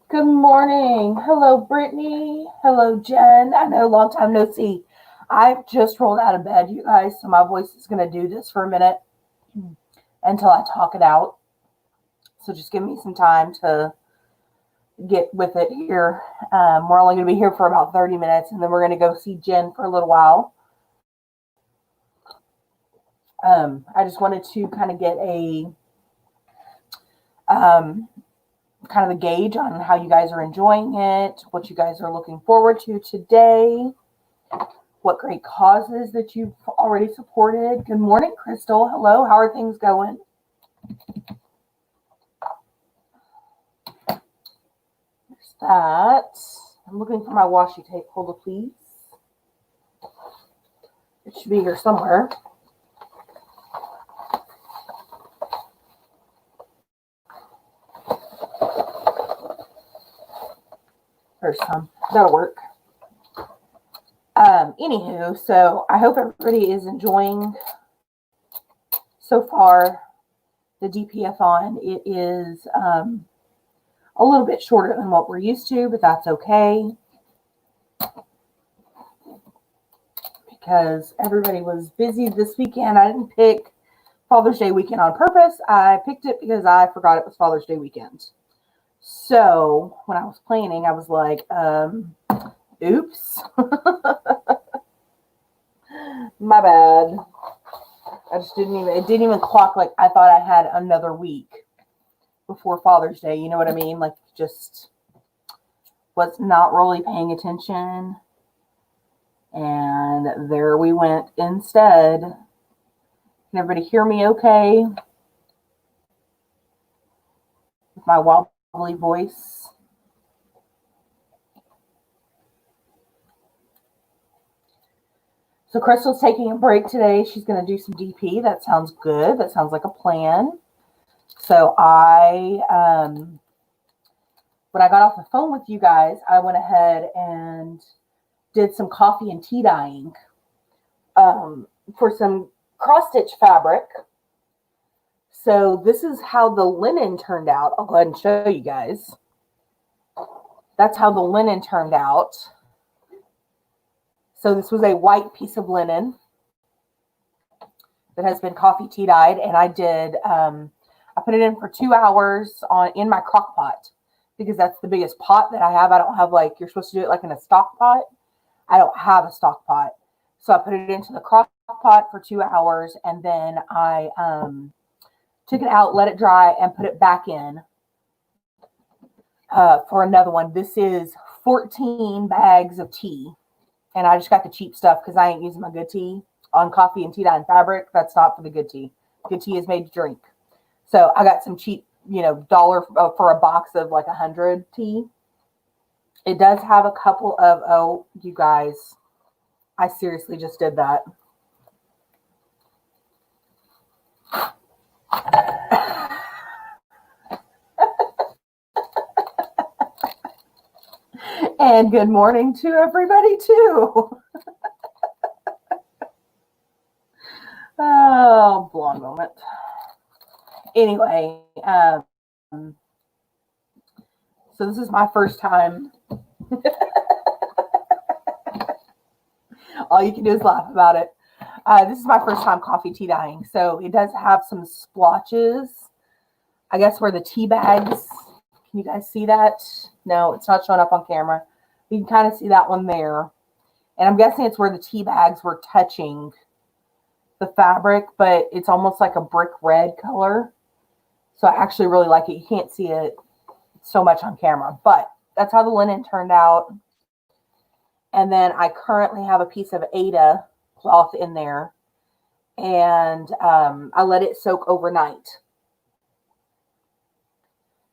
Good morning. Hello, Brittany. Hello, Jen. I know, long time no see. I've just rolled out of bed, you guys, so my voice is going to do this for a minute until I talk it out. So just give me some time to get with it here. We're only going to be here for about 30 minutes, and then we're going to go see Jen for a little while. I just wanted to kind of get a gauge on how you guys are enjoying it, what you guys are looking forward to today, what great causes that you've already supported. Good morning, Crystal. Hello. How are things going? There's that. I'm looking for my washi tape. Hold it, please. It should be here somewhere. There's some. That'll work. Anywho, so I hope everybody is enjoying so far the DPF-on. It is a little bit shorter than what we're used to, but that's okay because everybody was busy this weekend. I didn't pick Father's Day weekend on purpose. I picked it because I forgot it was Father's Day weekend. So when I was planning, I was like, oops. My bad. It didn't even clock like I thought I had another week before Father's Day. You know what I mean? Like, just was not really paying attention. And there we went instead. Can everybody hear me okay? With my wobbly voice. So Crystal's taking a break today. She's going to do some DP. That sounds good. That sounds like a plan. So when I got off the phone with you guys, I went ahead and did some coffee and tea dyeing for some cross-stitch fabric. So this is how the linen turned out. I'll go ahead and show you guys. That's how the linen turned out. So this was a white piece of linen that has been coffee tea dyed, and I did. I put it in for 2 hours in my crock pot because that's the biggest pot that I have. I don't have you're supposed to do it like in a stock pot. I don't have a stock pot, so I put it into the crock pot for 2 hours, and then I took it out, let it dry, and put it back in for another one. This is 14 bags of tea. And I just got the cheap stuff because I ain't using my good tea on coffee and tea dye and fabric. That's not for the good tea. Good tea is made to drink. So I got some cheap, dollar for a box of 100 tea. It does have a couple of, oh, you guys, I seriously just did that. And good morning to everybody, too. Oh, blonde moment. Anyway, so this is my first time. All you can do is laugh about it. This is my first time coffee tea dyeing. So it does have some splotches, I guess, where the tea bags. Can you guys see that? No, it's not showing up on camera. You can kind of see that one there. And I'm guessing it's where the tea bags were touching the fabric, but it's almost like a brick red color. So I actually really like it. You can't see it so much on camera, but that's how the linen turned out. And then I currently have a piece of Aida cloth in there, and I let it soak overnight.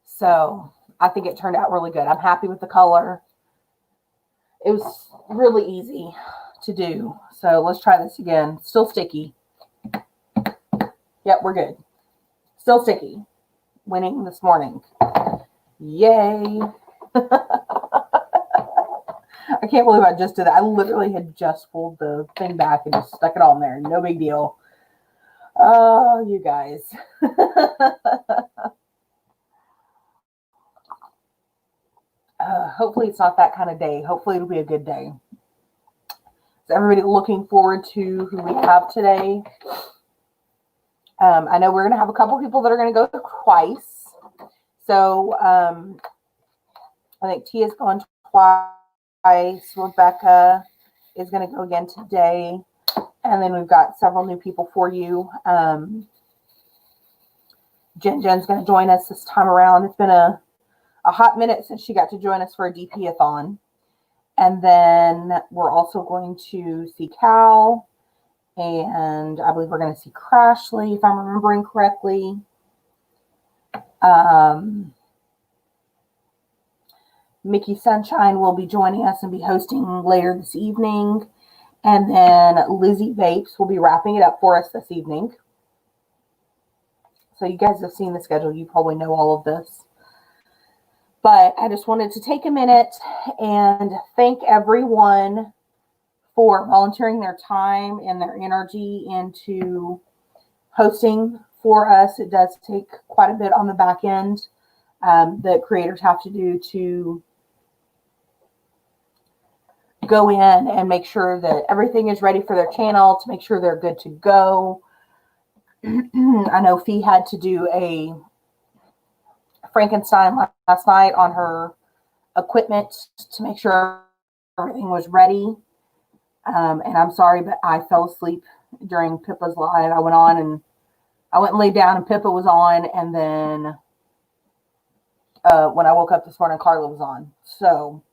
So I think it turned out really good. I'm happy with the color. It was really easy to do. So let's try this again. Still sticky. Yep, we're good. Still sticky. Winning this morning. Yay. I can't believe I just did that. I literally had just pulled the thing back and just stuck it on there. No big deal. Oh, you guys. hopefully it's not that kind of day. Hopefully it'll be a good day. Is everybody looking forward to who we have today? I know we're going to have a couple people that are going to go twice. So I think Tia's gone twice. Rebecca is going to go again today. And then we've got several new people for you. Jen's going to join us this time around. It's been a hot minute since she got to join us for a DP-a-thon. And then we're also going to see Cal. And I believe we're going to see Crashly, if I'm remembering correctly. Mickey Sunshine will be joining us and be hosting later this evening. And then Lizzie Vapes will be wrapping it up for us this evening. So you guys have seen the schedule. You probably know all of this. But I just wanted to take a minute and thank everyone for volunteering their time and their energy into hosting for us. It does take quite a bit on the back end that creators have to do to go in and make sure that everything is ready for their channel, to make sure they're good to go. I know Fee had to do a Frankenstein last night on her equipment to make sure everything was ready. And I'm sorry, but I fell asleep during Pippa's live. I went and laid down and Pippa was on. And then when I woke up this morning, Carla was on. So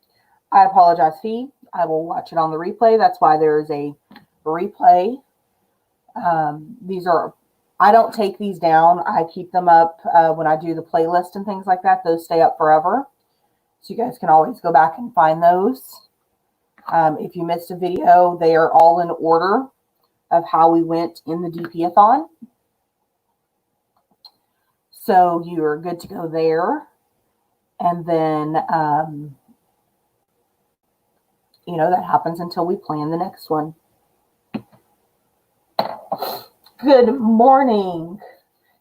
I apologize, Fee. I will watch it on the replay. That's why there is a replay. I don't take these down. I keep them up when I do the playlist and things like that. Those stay up forever. So you guys can always go back and find those. If you missed a video, they are all in order of how we went in the DP-a-thon. So you are good to go there. And then, that happens until we plan the next one. Good morning.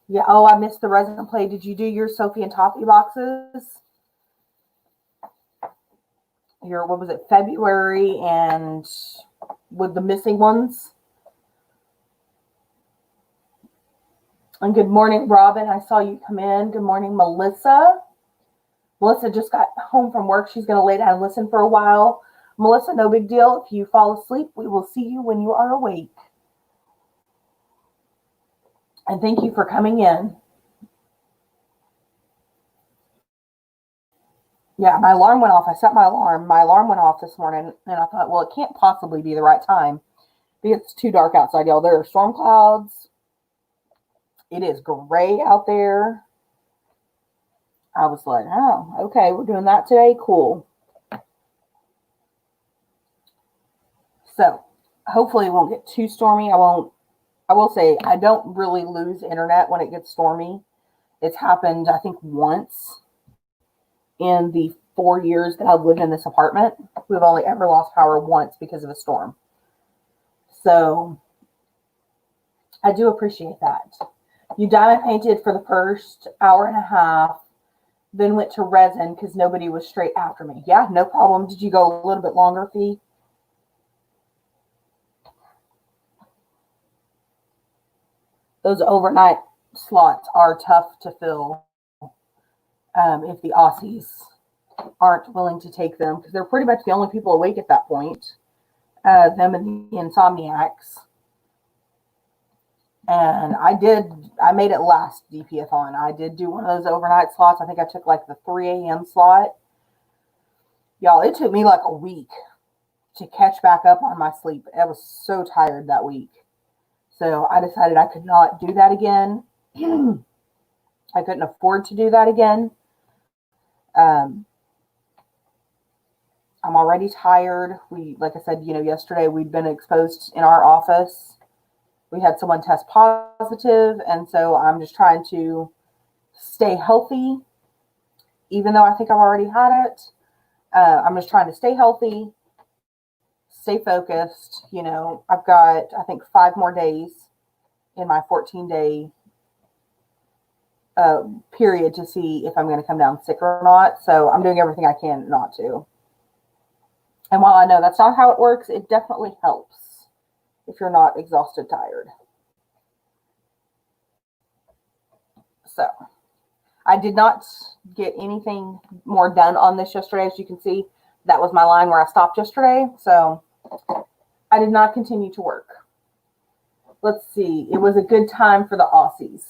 Yeah, I missed the resin play. Did you do your Sophie and Toffee boxes? What was it, February, and with the missing ones? And good morning, Robin. I saw you come in. Good morning, Melissa. Melissa just got home from work. She's going to lay down and listen for a while. Melissa, no big deal. If you fall asleep, we will see you when you are awake. And thank you for coming in. Yeah, my alarm went off. I set my alarm. My alarm went off this morning, and I thought, well, it can't possibly be the right time because it's too dark outside, y'all. There are storm clouds. It is gray out there. I was like, oh, okay, we're doing that today. Cool. So hopefully it won't get too stormy. I will say I don't really lose internet when it gets stormy. It's happened, I think, once in the 4 years that I've lived in this apartment. We've only ever lost power once because of a storm. So I do appreciate that. You diamond painted for the first hour and a half, then went to resin because nobody was straight after me. Yeah, no problem. Did you go a little bit longer, Fee? Those overnight slots are tough to fill if the Aussies aren't willing to take them, because they're pretty much the only people awake at that point, them and the insomniacs. And I made it last DP-a-thon. I did do one of those overnight slots. I think I took like the 3 a.m. slot. Y'all, it took me like a week to catch back up on my sleep. I was so tired that week. So I decided I could not do that again. I couldn't afford to do that again. I'm already tired. Like I said, yesterday we'd been exposed in our office. We had someone test positive, and so I'm just trying to stay healthy, even though I think I've already had it. I'm just trying to stay healthy, stay focused. I've got, I think, 5 more days in my 14-day period to see if I'm going to come down sick or not. So I'm doing everything I can not to. And while I know that's not how it works, it definitely helps if you're not exhausted, tired. So I did not get anything more done on this yesterday. As you can see, that was my line where I stopped yesterday. So I did not continue to work. Let's see. It was a good time for the Aussies.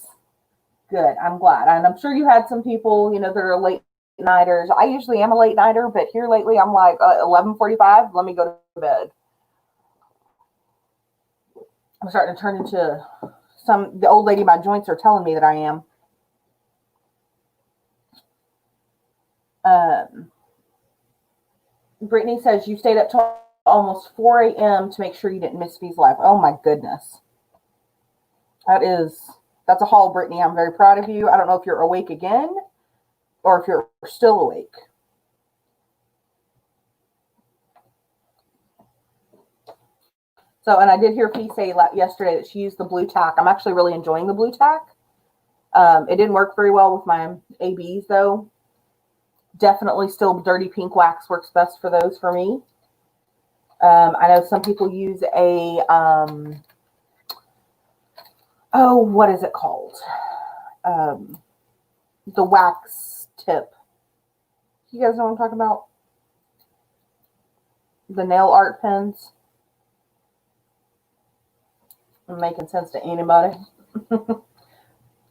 Good. I'm glad. And I'm sure you had some people, that are late nighters. I usually am a late nighter, but here lately I'm like 11:45. Let me go to bed. I'm starting to turn into the old lady. My joints are telling me that I am. Brittany says you stayed up till almost 4 a.m. to make sure you didn't miss V's live. Oh my goodness. That's a haul, Brittany. I'm very proud of you. I don't know if you're awake again or if you're still awake. So, and I did hear Fee say yesterday that she used the blue tack. I'm actually really enjoying the blue tack. It didn't work very well with my ABs though. Definitely still dirty pink wax works best for those for me. I know some people use a, what is it called? The wax tip. You guys know what I'm talking about? The nail art pens. I'm making sense to anybody.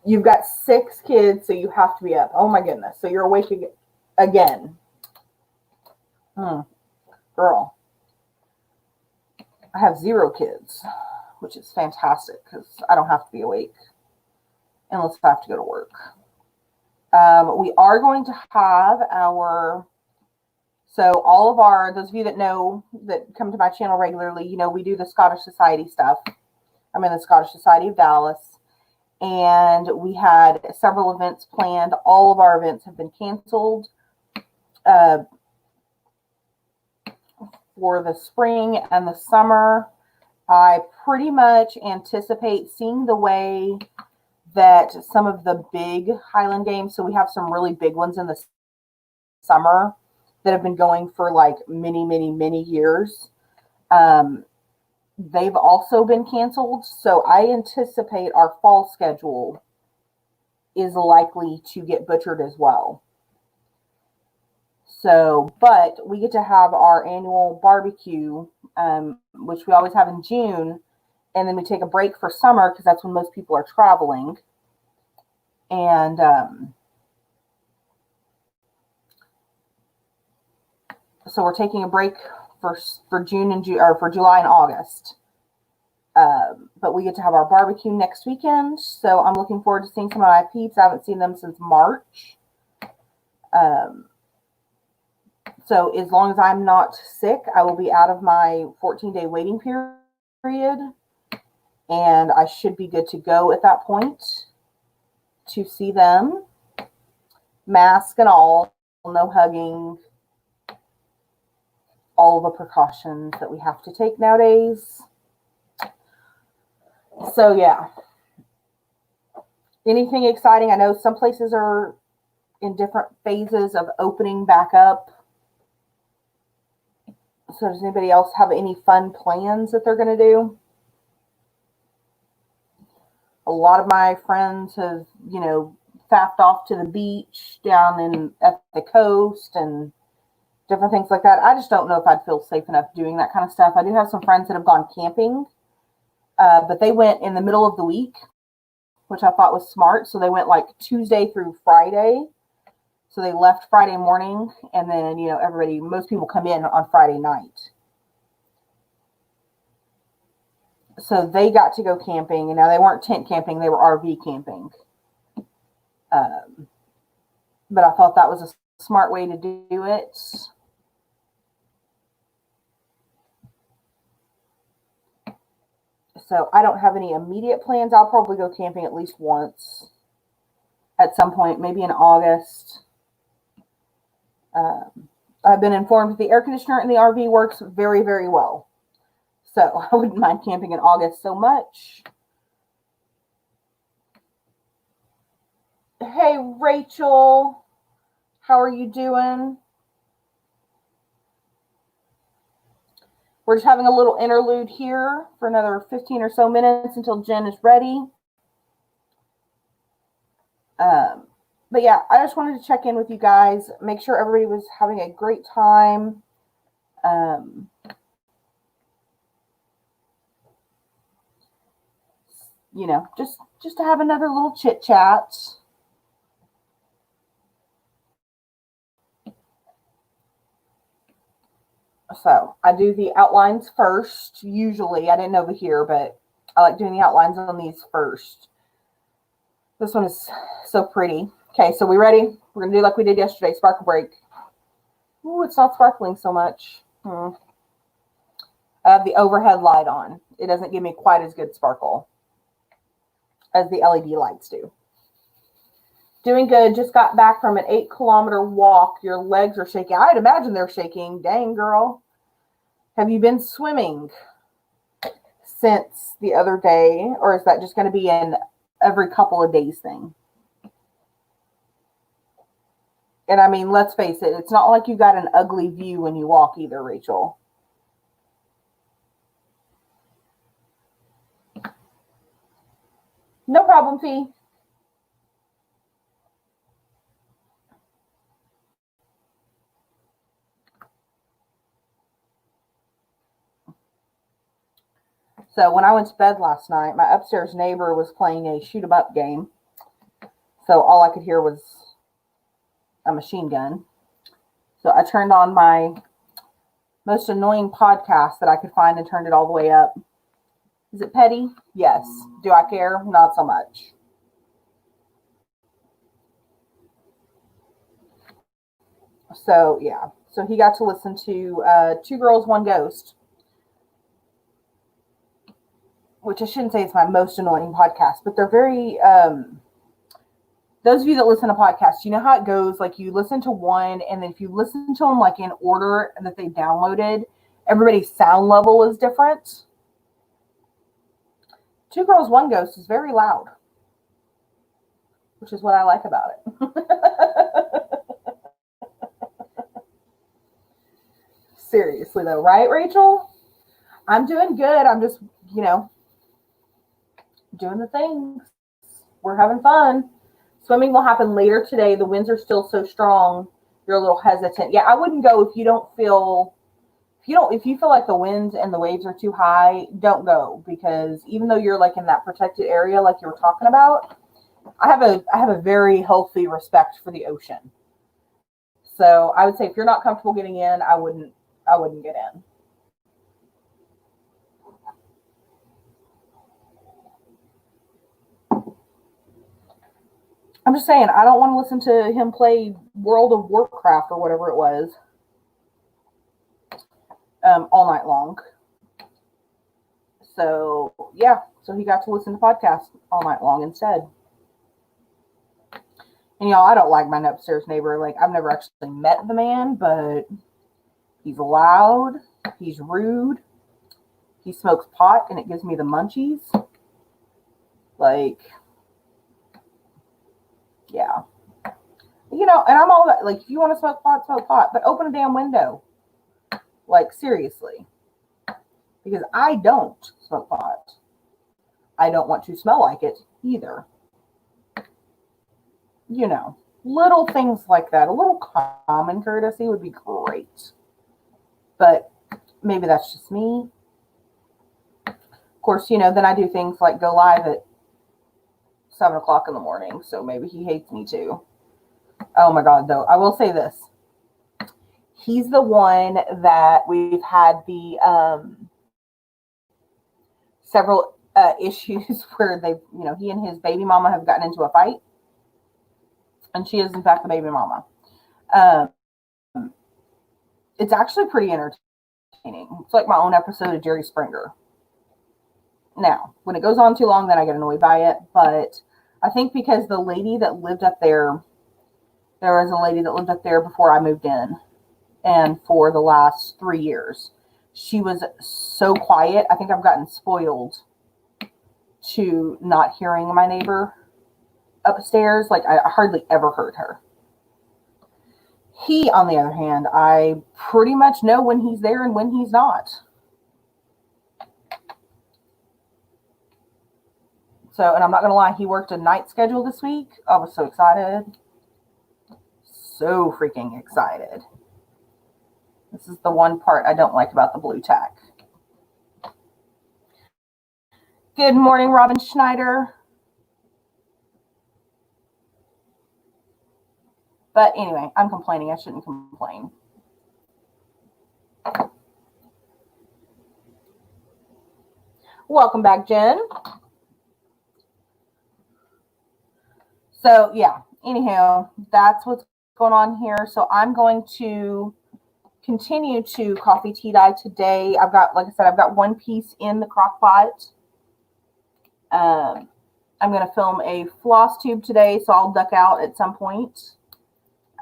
You've got 6 kids, so you have to be up. Oh my goodness. So you're awake again. Girl. I have 0 kids, which is fantastic because I don't have to be awake unless I have to go to work. We are going to have all of those of you that know, that come to my channel regularly, we do the Scottish Society stuff. I'm in the Scottish Society of Dallas, and we had several events planned. All of our events have been canceled for the spring and the summer. I pretty much anticipate seeing the way that some of the big Highland games, so we have some really big ones in the summer that have been going for like many, many, many years. They've also been canceled. So I anticipate our fall schedule is likely to get butchered as well. So, but we get to have our annual barbecue, which we always have in June. And then we take a break for summer because that's when most people are traveling. And so we're taking a break for June and for July and August. But we get to have our barbecue next weekend. So I'm looking forward to seeing some of my peeps. I haven't seen them since March. So as long as I'm not sick, I will be out of my 14-day waiting period. And I should be good to go at that point to see them. Mask and all, no hugging, all the precautions that we have to take nowadays. So yeah. Anything exciting? I know some places are in different phases of opening back up. So does anybody else have any fun plans that they're going to do? A lot of my friends have, faffed off to the beach down at the coast and different things like that. I just don't know if I'd feel safe enough doing that kind of stuff. I do have some friends that have gone camping, but they went in the middle of the week, which I thought was smart. So they went like Tuesday through Friday. So they left Friday morning, and then, most people come in on Friday night. So they got to go camping, and now they weren't tent camping, they were RV camping. But I thought that was a smart way to do it. So I don't have any immediate plans. I'll probably go camping at least once at some point, maybe in August. I've been informed that the air conditioner in the RV works very, very well. So I wouldn't mind camping in August so much. Hey, Rachel. How are you doing? We're just having a little interlude here for another 15 or so minutes until Jen is ready. But yeah, I just wanted to check in with you guys, make sure everybody was having a great time. You know, just to have another little chit chat. So I do the outlines first. Usually, I didn't over here, but I like doing the outlines on these first. This one is so pretty. Okay, so we ready? We're gonna do like we did yesterday, sparkle break. Ooh, it's not sparkling so much. I have the overhead light on. It doesn't give me quite as good sparkle as the LED lights do. Doing good. Just got back from an 8-kilometer walk. Your legs are shaking. I'd imagine they're shaking. Dang, girl. Have you been swimming since the other day? Or is that just going to be an every couple of days thing? And I mean, let's face it. It's not like you got an ugly view when you walk either, Rachel. No problem, Fee. So when I went to bed last night, my upstairs neighbor was playing a shoot 'em up game. So all I could hear was a machine gun. So I turned on my most annoying podcast that I could find and turned it all the way up. Is it petty? Yes. Do I care? Not so much. So yeah. So he got to listen to Two Girls, One Ghost, which I shouldn't say it's my most annoying podcast, but they're very those of you that listen to podcasts, you know how it goes. Like you listen to one, and then if you listen to them like in order that they downloaded, everybody's sound level is different. Two Girls, One Ghost is very loud, which is what I like about it. Seriously though, right, Rachel? I'm doing good. I'm just, doing the things. We're having fun. Swimming will happen later today. The winds are still so strong. You're a little hesitant. Yeah, I wouldn't go if you feel like the winds and the waves are too high. Don't go, because even though you're like in that protected area, like you were talking about, I have a very healthy respect for the ocean. So I would say if you're not comfortable getting in, I wouldn't get in. I'm just saying, I don't want to listen to him play World of Warcraft or whatever it was all night long. So, yeah. So he got to listen to podcasts all night long instead. And y'all, I don't like my upstairs neighbor. Like, I've never actually met the man, but he's loud. He's rude. He smokes pot, and it gives me the munchies. Like, yeah. And I'm all that. Like, if you want to smoke pot, but open a damn window. Like, seriously. Because I don't smoke pot. I don't want to smell like it either. Little things like that. A little common courtesy would be great. But maybe that's just me. Of course, then I do things like go live at 7 o'clock in the morning. So maybe he hates me too. Oh my God, though. I will say this. He's the one that we've had the several issues where he and his baby mama have gotten into a fight. And she is, in fact, the baby mama. It's actually pretty entertaining. It's like my own episode of Jerry Springer. Now, when it goes on too long, then I get annoyed by it. But I think because the lady that lived up there was a lady that lived up there before I moved in. And for the last 3 years, she was so quiet. I think I've gotten spoiled to not hearing my neighbor. upstairs. Like, I hardly ever heard her. He, on the other hand, I pretty much know when he's there and when he's not. So, and I'm not going to lie, he worked a night schedule this week. I was so excited. So freaking excited. This is the one part I don't like about the blue tack. Good morning, Robin Schneider. But anyway, I'm complaining. I shouldn't complain. Welcome back, Jen. So yeah, anyhow, that's what's going on here. So I'm going to continue to coffee tea dye today. I've got, like I said, I've got one piece in the crock pot. I'm going to film a floss tube today, so I'll duck out at some point.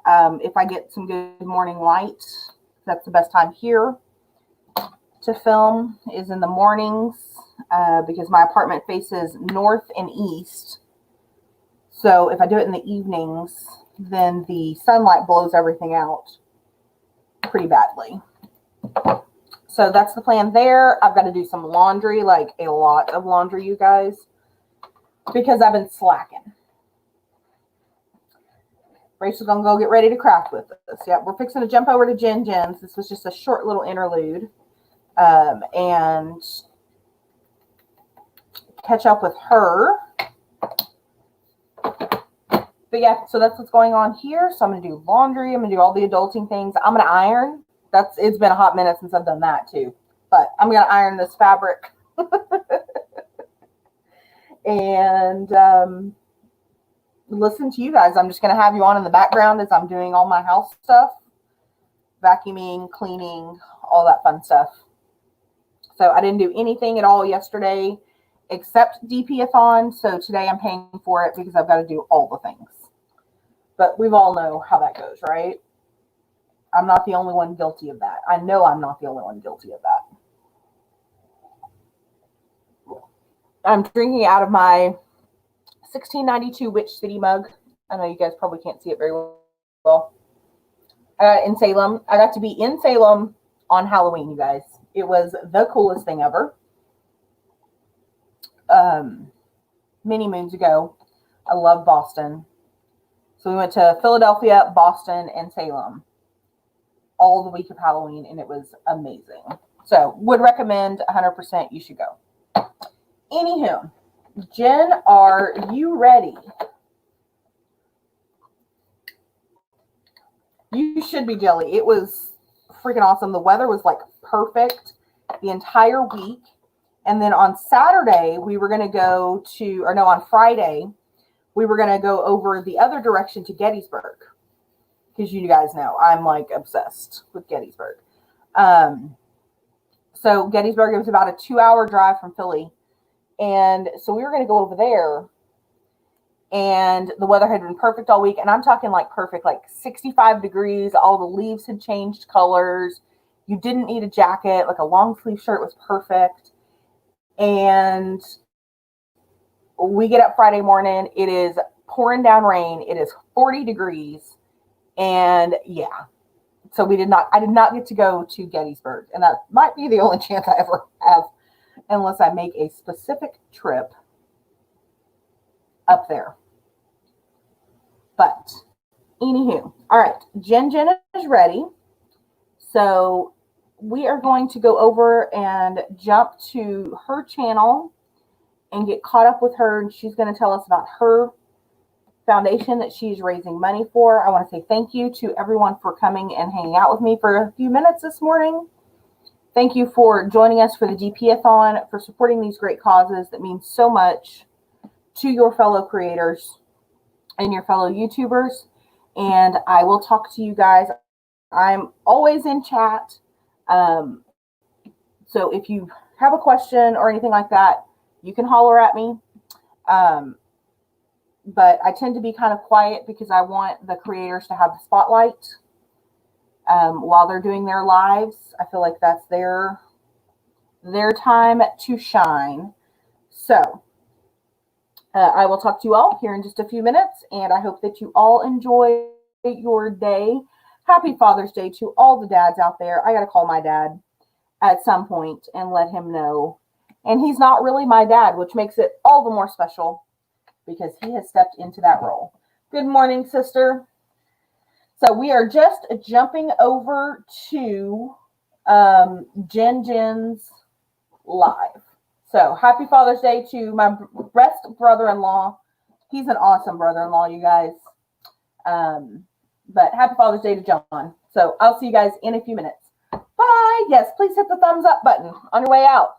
If I get some good morning light, that's the best time here to film, is in the mornings, because my apartment faces north and east. So if I do it in the evenings, then the sunlight blows everything out pretty badly. So that's the plan there. I've got to do some laundry, like a lot of laundry, you guys, because I've been slacking. Rachel's going to go get ready to craft with us. Yeah, we're fixing to jump over to Jen's. This was just a short little interlude. And catch up with her. But yeah, so that's what's going on here. So I'm going to do laundry. I'm going to do all the adulting things. I'm going to iron. It's been a hot minute since I've done that too. But I'm going to iron this fabric. And listen to you guys. I'm just going to have you on in the background as I'm doing all my house stuff. Vacuuming, cleaning, all that fun stuff. So I didn't do anything at all yesterday except DP-a-thon. So today I'm paying for it because I've got to do all the things. But we all know how that goes, right? I'm not the only one guilty of that. I know I'm not the only one guilty of that. I'm drinking out of my 1692 Witch City mug. I know you guys probably can't see it very well. In Salem. I got to be in Salem on Halloween, you guys. It was the coolest thing ever. Many moons ago. I love Boston. So we went to Philadelphia, Boston, and Salem all the week of Halloween, and it was amazing. So would recommend 100%. You should go. Anywho, Jen, are you ready? You should be, Jelly. It was freaking awesome. The weather was like perfect the entire week. And then on Saturday, we were going to go to, or no, on Friday, we were going to go over the other direction to Gettysburg. Because you guys know, I'm like obsessed with Gettysburg. So Gettysburg, it was about a 2-hour drive from Philly. And so we were going to go over there. And the weather had been perfect all week. And I'm talking like perfect, like 65 degrees. All the leaves had changed colors. You didn't need a jacket. Like a long sleeve shirt was perfect. And we get up Friday morning. It is pouring down rain. It is 40 degrees. And yeah. So I did not get to go to Gettysburg. And that might be the only chance I ever have, unless I make a specific trip up there. But anywho, all right, Jen is ready. So we are going to go over and jump to her channel and get caught up with her. And she's going to tell us about her foundation that she's raising money for. I want to say thank you to everyone for coming and hanging out with me for a few minutes this morning. Thank you for joining us for the DP-a-thon, for supporting these great causes that mean so much to your fellow creators and your fellow YouTubers. And I will talk to you guys. I'm always in chat. So if you have a question or anything like that, you can holler at me. But I tend to be kind of quiet because I want the creators to have the spotlight while they're doing their lives. I feel like that's their time to shine. So I will talk to you all here in just a few minutes, and I hope that you all enjoy your day. Happy Father's Day to all the dads out there. I got to call my dad at some point and let him know. And he's not really my dad, which makes it all the more special because he has stepped into that role. Good morning, sister. So we are just jumping over to Jen's live. So happy Father's Day to my best brother-in-law. He's an awesome brother-in-law, you guys. But happy Father's Day to John. So I'll see you guys in a few minutes. Bye. Yes, please hit the thumbs up button on your way out.